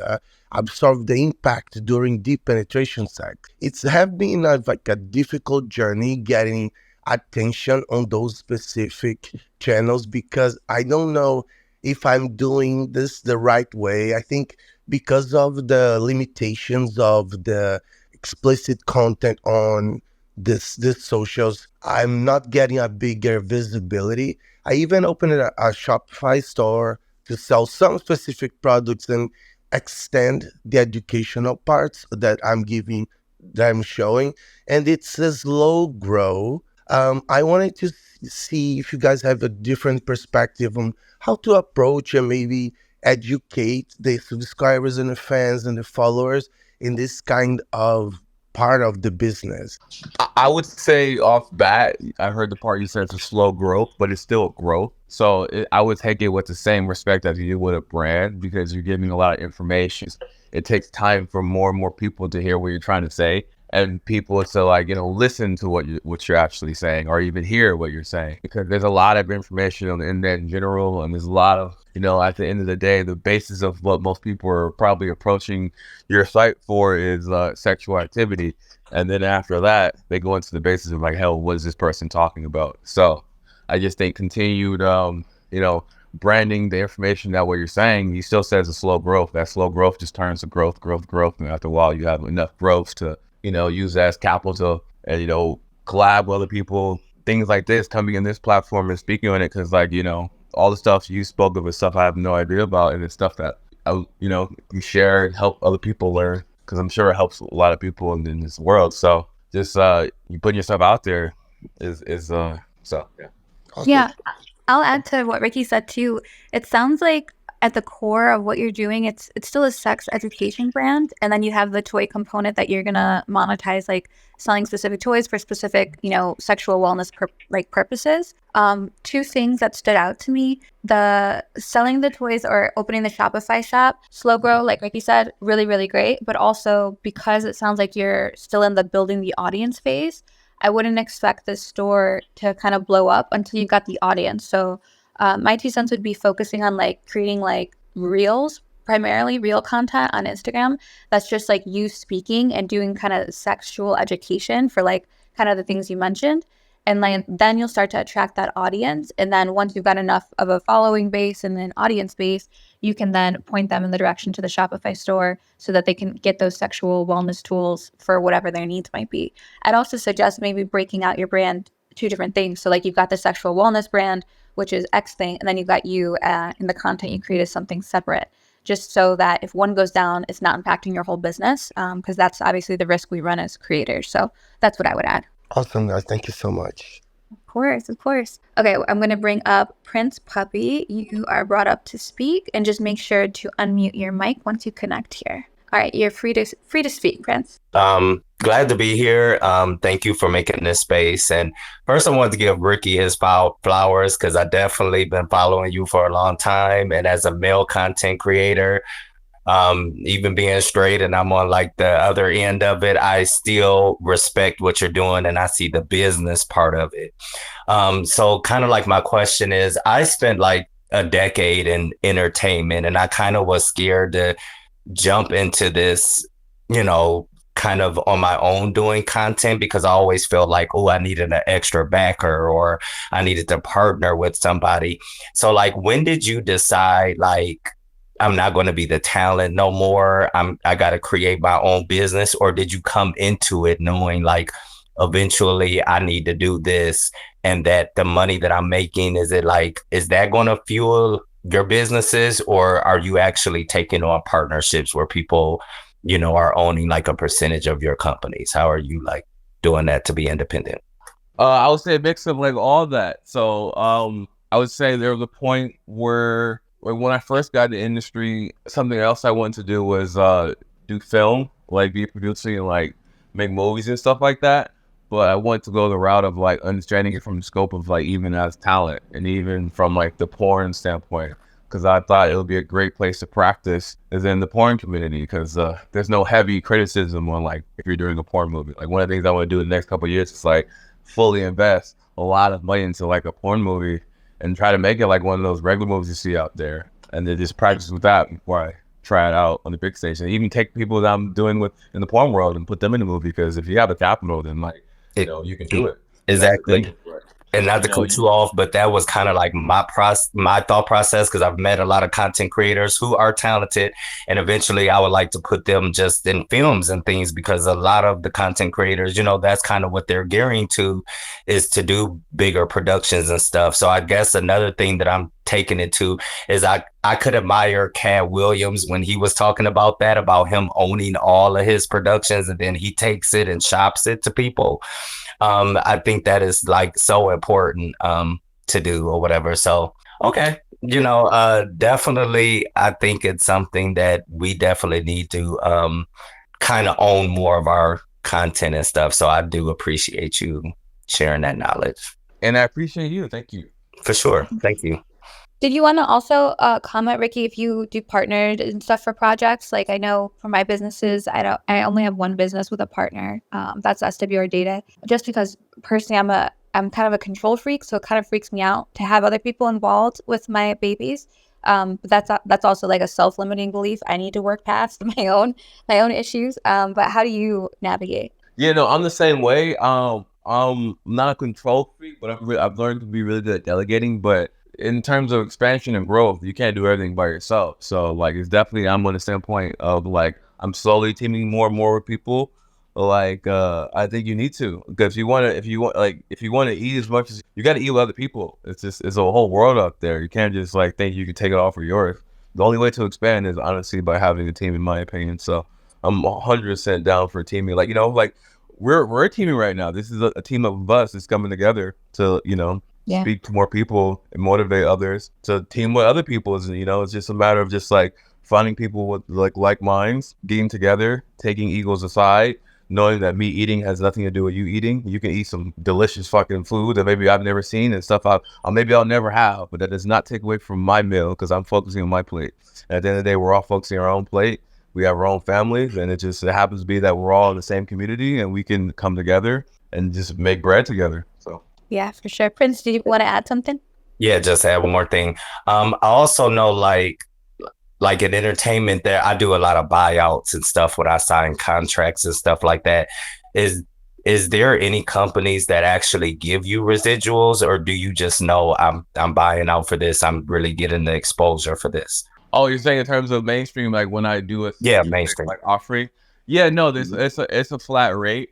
absorb the impact during deep penetration sex. It's have been like a difficult journey getting attention on those specific channels, because I don't know if I'm doing this the right way. I think because of the limitations of the explicit content on this socials, I'm not getting a bigger visibility. I even opened a Shopify store to sell some specific products and extend the educational parts that I'm showing, and it's a slow grow. I wanted to see if you guys have a different perspective on how to approach and maybe educate the subscribers and the fans and the followers in this kind of part of the business.
I would say off bat, I heard the part you said it's a slow growth, but it's still growth. So I would take it with the same respect as you would a brand, because you're giving a lot of information. It takes time for more and more people to hear what you're trying to say, and people to, like, listen to what you're actually saying, or even hear what you're saying, because there's a lot of information on the internet in general, and there's a lot of, at the end of the day, the basis of what most people are probably approaching your site for is sexual activity. And then after that, they go into the basis of, like, hell, what is this person talking about? So I just think continued, branding the information that what you're saying, he still says a slow growth. That slow growth just turns to growth, growth, growth. And after a while, you have enough growth to, use as capital and, collab with other people, things like this, coming in this platform and speaking on it. Cause, like, all the stuff you spoke of is stuff I have no idea about. And it's stuff that, you share and help other people learn. Because I'm sure it helps a lot of people in this world. So just you putting yourself out there is so yeah.
Awesome.
Yeah, I'll add to what Ricky said too. It sounds like at the core of what you're doing, it's still a sex education brand, and then you have the toy component that you're gonna monetize, like selling specific toys for specific, sexual wellness purposes. Two things that stood out to me: the selling the toys or opening the Shopify shop, slow grow, like Ricky said, really, really great. But also, because it sounds like you're still in the building the audience phase, I wouldn't expect this store to kind of blow up until you got the audience. So my 2 cents would be focusing on like creating like reels, primarily real content on Instagram. That's just like you speaking and doing kind of sexual education for like kind of the things you mentioned. And like then you'll start to attract that audience. And then once you've got enough of a following base and an audience base, you can then point them in the direction to the Shopify store so that they can get those sexual wellness tools for whatever their needs might be. I'd also suggest maybe breaking out your brand, two different things. So like you've got the sexual wellness brand, which is X thing, and then you've got you in the content you create as something separate, just so that if one goes down, it's not impacting your whole business, because that's obviously the risk we run as creators. So that's what I would add.
Awesome, guys. Thank you so much.
Of course, of course. Okay, I'm going to bring up Prince Puppy. You are brought up to speak, and just make sure to unmute your mic once you connect here. All right, you're free to speak, Prince.
Glad to be here. Thank you for making this space. And first, I wanted to give Ricky his flowers because I definitely been following you for a long time. And as a male content creator, even being straight and I'm on like the other end of it, I still respect what you're doing and I see the business part of it. So kind of like my question is, I spent like a decade in entertainment and I kind of was scared to jump into this, kind of on my own doing content because I always felt like, oh, I needed an extra backer or I needed to partner with somebody. So like, when did you decide like, I'm not going to be the talent no more. I got to create my own business, or did you come into it knowing like eventually I need to do this and that the money that I'm making, is that going to fuel your businesses, or are you actually taking on partnerships where people, are owning like a percentage of your companies? How are you like doing that to be independent?
I would say a mix of like all that. So I would say there was a point where when I first got in the industry, something else I wanted to do was do film, like be producing and like make movies and stuff like that. But I wanted to go the route of like understanding it from the scope of like even as talent and even from like the porn standpoint, because I thought it would be a great place to practice is in the porn community, because there's no heavy criticism on like if you're doing a porn movie. Like one of the things I want to do in the next couple of years is like fully invest a lot of money into like a porn movie and try to make it like one of those regular movies you see out there, and then just practice with that before I try it out on the big stage. And even take people that I'm doing with in the porn world and put them in the movie, because if you have the capital, then like you can do it.
Exactly. And not to cut you off, but that was kind of like my thought process, because I've met a lot of content creators who are talented, and eventually I would like to put them just in films and things, because a lot of the content creators, that's kind of what they're gearing to, is to do bigger productions and stuff. So I guess another thing that I'm taking it to is I could admire Cat Williams when he was talking about that, about him owning all of his productions and then he takes it and shops it to people. I think that is like so important to do or whatever. So, okay. Definitely, I think it's something that we definitely need to kind of own more of our content and stuff. So I do appreciate you sharing that knowledge.
And I appreciate you. Thank you.
For sure. Thank you.
Did you want to also comment, Ricky, if you do partnered and stuff for projects? Like I know for my businesses, I only have one business with a partner. That's SWR Data. Just because personally I'm kind of a control freak, so it kind of freaks me out to have other people involved with my babies. But that's also like a self-limiting belief I need to work past my own issues. But how do you navigate?
Yeah, no, I'm the same way. I'm not a control freak, but I've learned to be really good at delegating. But in terms of expansion and growth, you can't do everything by yourself. So like, it's definitely, I'm on the standpoint of like, I'm slowly teaming more and more with people. Like, I think you need to, because if you want to eat as much as you got to eat with other people. It's a whole world out there. You can't just like think you can take it all for yours. The only way to expand is honestly by having a team, in my opinion. So I'm 100% down for teaming. Like, like we're teaming right now. This is a team of us that's coming together to, speak to more people and motivate others to team with other people. It's just a matter of just like finding people with like minds, getting together, taking egos aside, knowing that me eating has nothing to do with you eating. You can eat some delicious fucking food that maybe I've never seen and stuff I'll never have, but that does not take away from my meal, because I'm focusing on my plate. And at the end of the day, we're all focusing on our own plate. We have our own families, and it happens to be that we're all in the same community and we can come together and just make bread together. So
yeah, for sure. Prince, did you want to add something?
Yeah, just add one more thing. I also know like in entertainment there, I do a lot of buyouts and stuff when I sign contracts and stuff like that. Is there any companies that actually give you residuals, or do you just know I'm buying out for this, I'm really getting the exposure for this?
Oh, you're saying in terms of mainstream, like when I do it,
mainstream,
like offering. Yeah, no, it's a flat rate.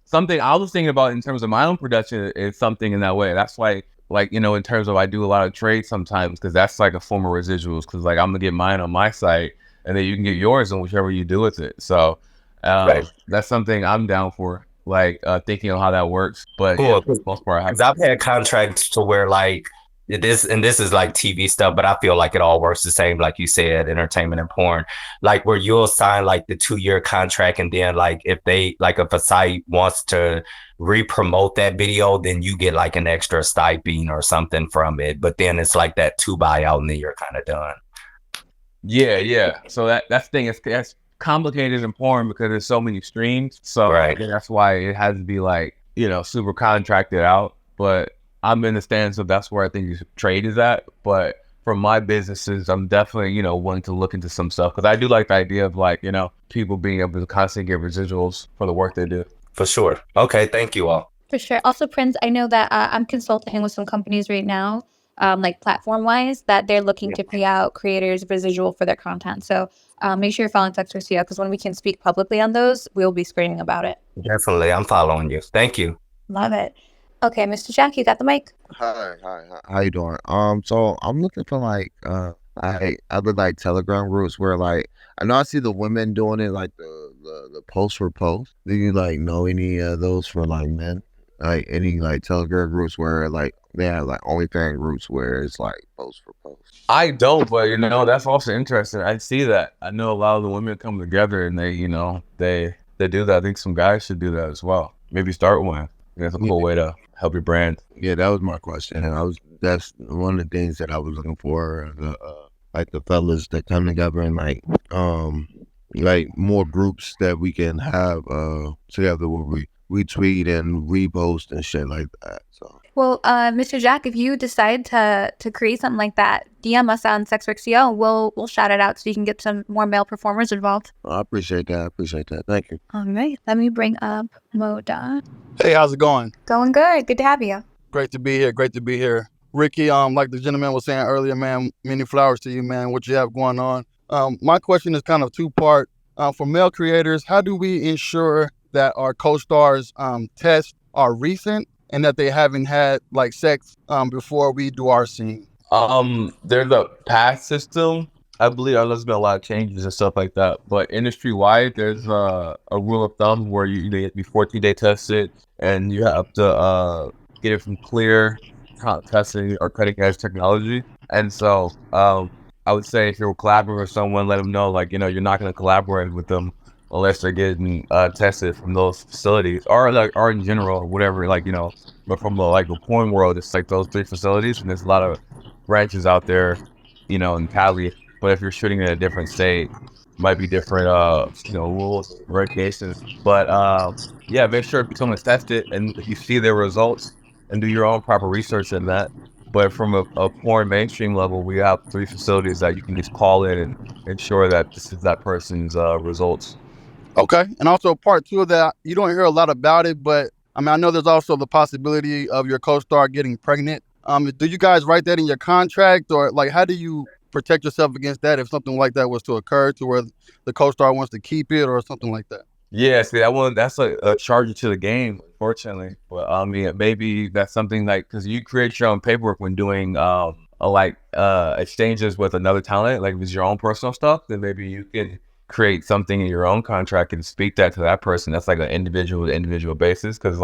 Something I was thinking about in terms of my own production is something in that way. That's why, like, in terms of I do a lot of trades sometimes, because that's like a form of residuals, because like I'm gonna get mine on my site and then you can get yours on whichever you do with it. So that's something I'm down for. like thinking on how that works. But yeah,
Cool.
for the most part, I have.
Because I've had contracts to where like this is like TV stuff, but I feel like it all works the same, like you said, entertainment and porn. Like where you'll sign like the 2-year contract, and then like if a site wants to re-promote that video, then you get like an extra stipend or something from it. But then it's like that 2 buyout, and then you're kind of done.
Yeah, yeah. So that's the thing. That's complicated in porn because there's so many streams. So
Right.
that's why it has to be like, super contracted out. But I'm in the stance of that's where I think trade is at. But for my businesses, I'm definitely, wanting to look into some stuff because I do like the idea of like, people being able to constantly get residuals for the work they do.
For sure. Okay, thank you all.
For sure. Also, Prince, I know that I'm consulting with some companies right now, like platform-wise, that they're looking to pay out creators residual for their content. So make sure you're following SWCEO because when we can speak publicly on those, we'll be screaming about it.
Definitely. I'm following you. Thank you.
Love it. Okay, Mr. Jack, you got the mic.
Hi. How you doing? So I'm looking for like other like Telegram groups where like I know I see the women doing it like the post for post. Do you like know any of those for like men? Like any like Telegram groups where like they have like OnlyFans groups where it's like post for post.
I don't, but that's also interesting. I see that. I know a lot of the women come together and they, they do that. I think some guys should do that as well. Maybe start one. That's a cool way to help your brand.
Yeah, that was my question, and that's one of the things that I was looking for, like the fellas that come together and like more groups that we can have together where we retweet and repost and shit like that. So.
Well, Mr. Jack, if you decide to create something like that, DM us on SWCEO. We'll shout it out so you can get some more male performers involved.
I appreciate that. Thank you.
All right, let me bring up Moda.
Hey, how's it going?
Going good. Good to have you.
Great to be here. Ricky, like the gentleman was saying earlier, man, many flowers to you, man, what you have going on. My question is kind of two-part. For male creators, how do we ensure that our co-stars tests are recent and that they haven't had like sex before we do our scene?
There's a pass system. I believe there's been a lot of changes and stuff like that. But industry-wide, there's a rule of thumb where you have to be 14-day tested, and you have to get it from clear testing or cutting-edge technology. And so I would say if you're collaborating with someone, let them know, like, you're not going to collaborate with them unless they're getting tested from those facilities or in general, whatever, but from the porn world, it's like those 3 facilities, and there's a lot of branches out there, in Cali. But if you're shooting in a different state, might be different, rules, regulations. But yeah, make sure someone's tested and if you see their results and do your own proper research in that. But from a porn mainstream level, we have 3 facilities that you can just call in and ensure that this is that person's results.
Okay. And also part 2 of that, you don't hear a lot about it, but I know there's also the possibility of your co-star getting pregnant. Do you guys write that in your contract, or like how do you protect yourself against that if something like that was to occur to where the co-star wants to keep it or something like that?
Yeah, see, that's a charge to the game, unfortunately. But maybe that's something because you create your own paperwork when doing exchanges with another talent, like if it's your own personal stuff, then maybe you can create something in your own contract and speak that to that person. That's like an individual to individual basis, because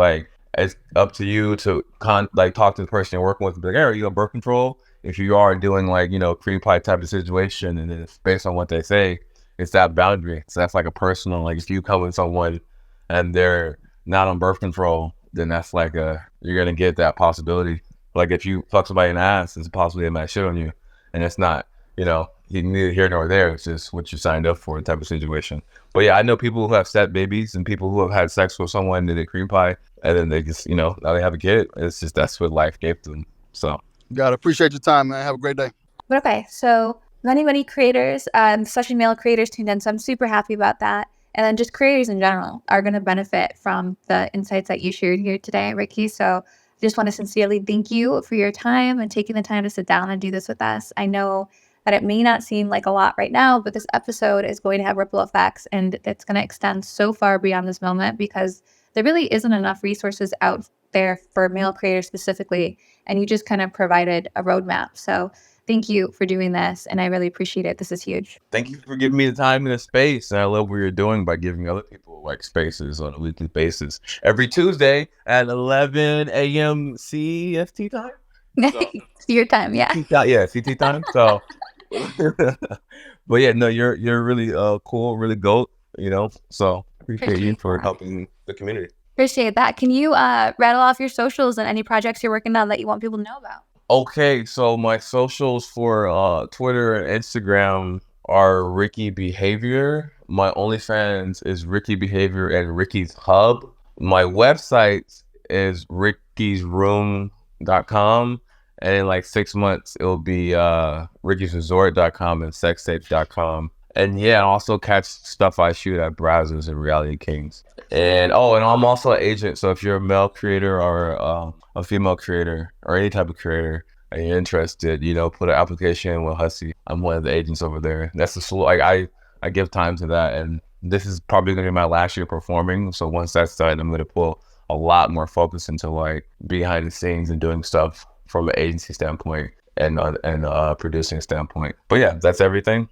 it's up to you to talk to the person you're working with and be like, hey, are you on birth control? If you are doing cream pie type of situation, and then it's based on what they say, it's that boundary. So that's like a personal, if you come with someone and they're not on birth control, then that's you're going to get that possibility. Like if you fuck somebody in the ass, it's a possibility they might shit on you. And it's not, neither here nor there. It's just what you signed up for type of situation. But yeah, I know people who have set babies and people who have had sex with someone that did cream pie, and then they just, now they have a kid. It's just, that's what life gave them. So.
Got to appreciate your time, man. Have a great day.
But okay, so many creators, especially male creators, tuned in. So I'm super happy about that. And then just creators in general are going to benefit from the insights that you shared here today, Ricky. So I just want to sincerely thank you for your time and taking the time to sit down and do this with us. I know that it may not seem like a lot right now, but this episode is going to have ripple effects, and it's going to extend so far beyond this moment because there really isn't enough resources out there for male creators specifically. And you just kind of provided a roadmap. So Thank you for doing this, and I really appreciate it. This is huge.
Thank you for giving me the time and the space. And I love what you're doing by giving other people like spaces on a weekly basis. Every Tuesday at 11 a.m. CST time. So,
Your time, yeah.
CT time. So, but yeah, no, you're really cool, really goat. So appreciate you for helping the community.
Appreciate that. Can you rattle off your socials and any projects you're working on that you want people to know about?
Okay, so my socials for Twitter and Instagram are Ricky Behavior. My OnlyFans is Ricky Behavior and Ricky's Hub. My website is rickysroom.com. And in like 6 months, it'll be rickysresort.com and sextape.com. And yeah, I also catch stuff I shoot at Brazzers and Reality Kings. And I'm also an agent. So if you're a male creator or a female creator or any type of creator and you're interested, put an application in with Hussey. I'm one of the agents over there. That's the I give time to that. And this is probably going to be my last year performing. So once that's done, I'm going to pull a lot more focus into like behind the scenes and doing stuff from an agency standpoint and producing standpoint. But yeah, that's everything.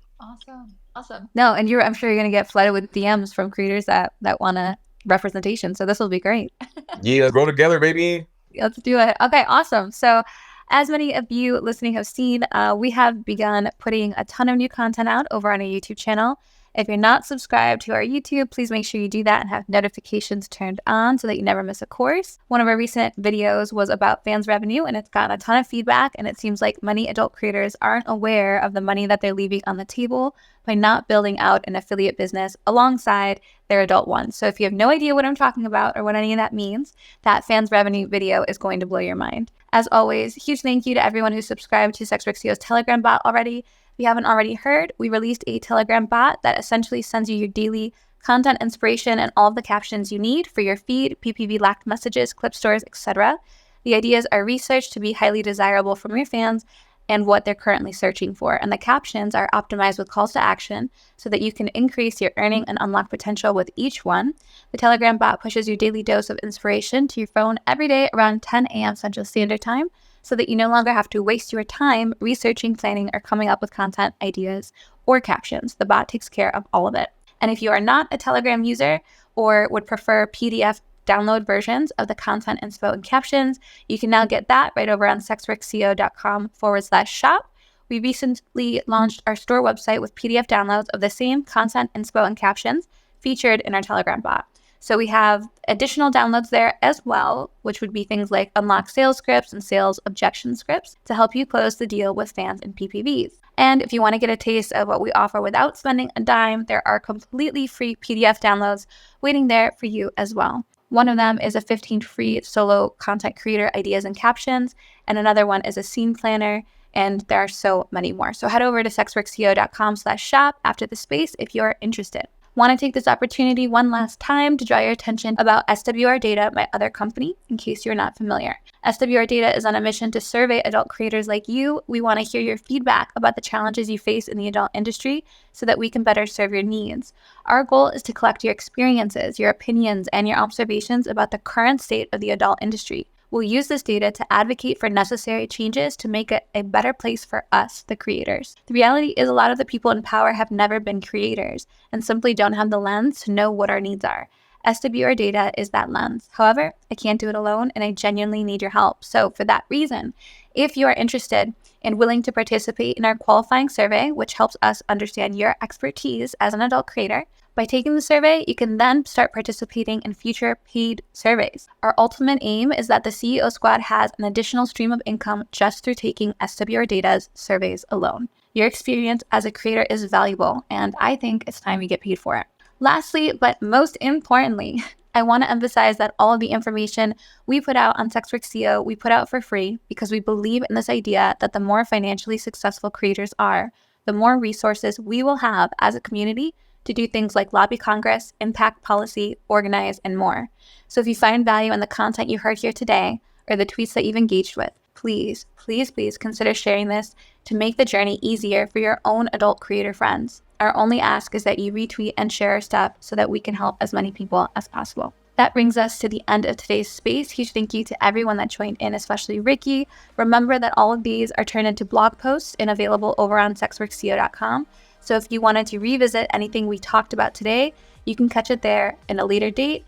Awesome. No, and I'm sure you're going to get flooded with DMs from creators that want a representation. So this will be great.
Yeah, grow together, baby.
Let's do it. Okay, awesome. So as many of you listening have seen, we have begun putting a ton of new content out over on our YouTube channel. If you're not subscribed to our YouTube, please make sure you do that and have notifications turned on so that you never miss a course. One of our recent videos was about fans revenue, and it's gotten a ton of feedback, and it seems like many adult creators aren't aware of the money that they're leaving on the table by not building out an affiliate business alongside their adult one. So if you have no idea what I'm talking about or what any of that means, that fans revenue video is going to blow your mind. As always, huge thank you to everyone who's subscribed to SWCEO's Telegram bot already. If you haven't already heard, we released a Telegram bot that essentially sends you your daily content inspiration and all of the captions you need for your feed, PPV-lacked messages, clip stores, etc. The ideas are researched to be highly desirable from your fans and what they're currently searching for. And the captions are optimized with calls to action so that you can increase your earning and unlock potential with each one. The Telegram bot pushes your daily dose of inspiration to your phone every day around 10 a.m. Central Standard Time, so that you no longer have to waste your time researching, planning, or coming up with content ideas or captions. The bot takes care of all of it. And if you are not a Telegram user or would prefer PDF download versions of the content inspo and captions, you can now get that right over on SWCEO.com/shop. We recently launched our store website with PDF downloads of the same content inspo and captions featured in our Telegram bot. So we have additional downloads there as well, which would be things like unlock sales scripts and sales objection scripts to help you close the deal with fans and PPVs. And if you want to get a taste of what we offer without spending a dime, there are completely free PDF downloads waiting there for you as well. One of them is a 15 free solo content creator ideas and captions, and another one is a scene planner, and there are so many more. So head over to SWCEO.com/shop after the space if you're interested. Want to take this opportunity one last time to draw your attention about SWR Data, my other company, in case you're not familiar. SWR Data is on a mission to survey adult creators like you. We want to hear your feedback about the challenges you face in the adult industry so that we can better serve your needs. Our goal is to collect your experiences, your opinions, and your observations about the current state of the adult industry. We'll use this data to advocate for necessary changes to make it a better place for us, the creators. The reality is a lot of the people in power have never been creators and simply don't have the lens to know what our needs are. SWR Data is that lens. However, I can't do it alone, and I genuinely need your help. So for that reason, if you are interested and willing to participate in our qualifying survey, which helps us understand your expertise as an adult creator, by taking the survey, you can then start participating in future paid surveys. Our ultimate aim is that the CEO Squad has an additional stream of income just through taking SWR Data's surveys alone. Your experience as a creator is valuable, and I think it's time you get paid for it. Lastly, but most importantly, I want to emphasize that all of the information we put out on SWCEO, we put out for free because we believe in this idea that the more financially successful creators are, the more resources we will have as a community to do things like lobby Congress, impact policy, organize, and more. So if you find value in the content you heard here today or the tweets that you've engaged with, please, please, please consider sharing this to make the journey easier for your own adult creator friends. Our only ask is that you retweet and share our stuff so that we can help as many people as possible. That brings us to the end of today's space. Huge thank you to everyone that joined in, especially Ricky. Remember that all of these are turned into blog posts and available over on SWCEO.com. So if you wanted to revisit anything we talked about today, you can catch it there in a later date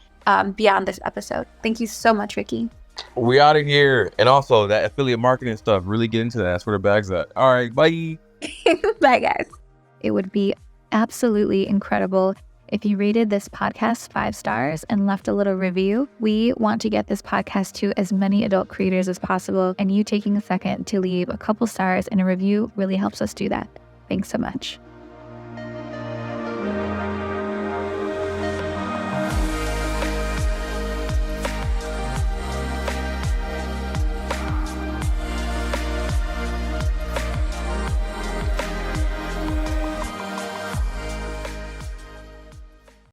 beyond this episode. Thank you so much, Ricky.
We out of here. And also that affiliate marketing stuff, really get into that. That's where the bag's at. All right, bye.
Bye, guys. It would be absolutely incredible if you rated this podcast 5 stars and left a little review. We want to get this podcast to as many adult creators as possible, and you taking a second to leave a couple stars and a review really helps us do that. Thanks so much.